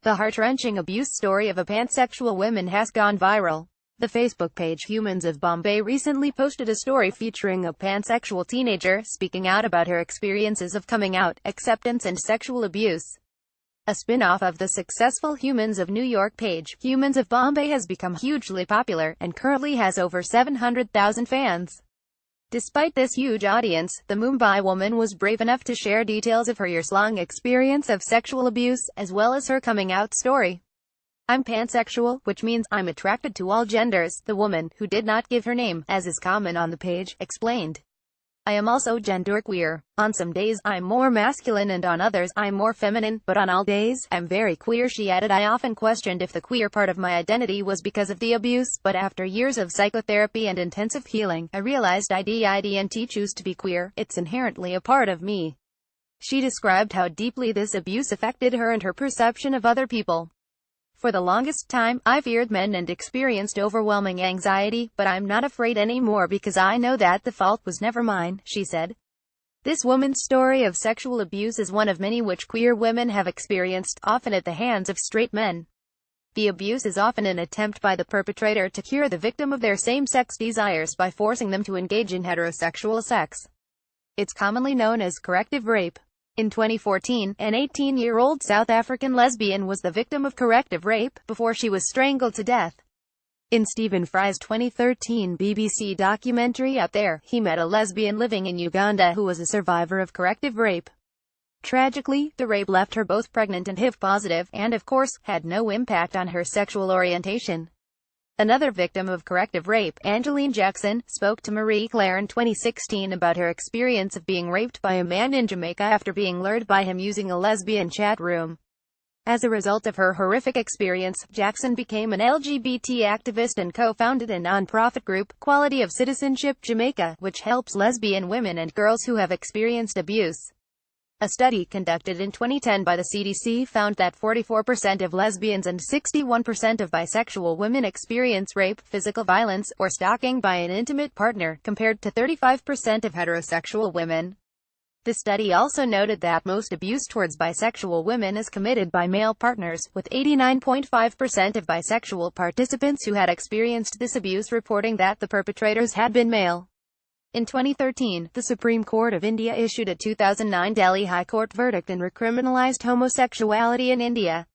The heart-wrenching abuse story of a pansexual woman has gone viral. The Facebook page Humans of Bombay recently posted a story featuring a pansexual teenager speaking out about her experiences of coming out, acceptance and sexual abuse. A spin-off of the successful Humans of New York page, Humans of Bombay has become hugely popular, and currently has over 700,000 fans. Despite this huge audience, the Mumbai woman was brave enough to share details of her years-long experience of sexual abuse, as well as her coming-out story. "I'm pansexual, which means I'm attracted to all genders," the woman, who did not give her name, as is common on the page, explained. "I am also genderqueer. On some days, I'm more masculine and on others, I'm more feminine, but on all days, I'm very queer," she added. "I often questioned if the queer part of my identity was because of the abuse, but after years of psychotherapy and intensive healing, I realized I didn't choose to be queer. It's inherently a part of me." She described how deeply this abuse affected her and her perception of other people. "For the longest time, I feared men and experienced overwhelming anxiety, but I'm not afraid anymore because I know that the fault was never mine," she said. This woman's story of sexual abuse is one of many which queer women have experienced, often at the hands of straight men. The abuse is often an attempt by the perpetrator to cure the victim of their same-sex desires by forcing them to engage in heterosexual sex. It's commonly known as corrective rape. In 2014, an 18-year-old South African lesbian was the victim of corrective rape, before she was strangled to death. In Stephen Fry's 2013 BBC documentary Up There, he met a lesbian living in Uganda who was a survivor of corrective rape. Tragically, the rape left her both pregnant and HIV positive, and of course, had no impact on her sexual orientation. Another victim of corrective rape, Angeline Jackson, spoke to Marie Claire in 2016 about her experience of being raped by a man in Jamaica after being lured by him using a lesbian chat room. As a result of her horrific experience, Jackson became an LGBT activist and co-founded a non-profit group, Quality of Citizenship Jamaica, which helps lesbian women and girls who have experienced abuse. A study conducted in 2010 by the CDC found that 44% of lesbians and 61% of bisexual women experience rape, physical violence, or stalking by an intimate partner, compared to 35% of heterosexual women. The study also noted that most abuse towards bisexual women is committed by male partners, with 89.5% of bisexual participants who had experienced this abuse reporting that the perpetrators had been male. In 2013, the Supreme Court of India issued a 2009 Delhi High Court verdict and recriminalized homosexuality in India.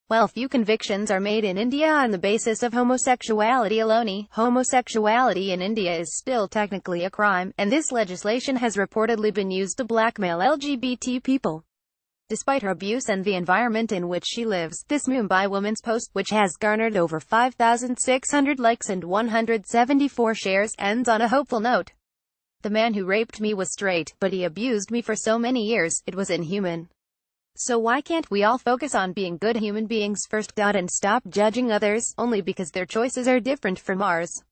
While few convictions are made in India on the basis of homosexuality alone, homosexuality in India is still technically a crime, and this legislation has reportedly been used to blackmail LGBT people. Despite her abuse and the environment in which she lives, this Mumbai woman's post, which has garnered over 5,600 likes and 174 shares, ends on a hopeful note. "The man who raped me was straight, but he abused me for so many years, it was inhuman. So why can't we all focus on being good human beings first, and stop judging others, only because their choices are different from ours?"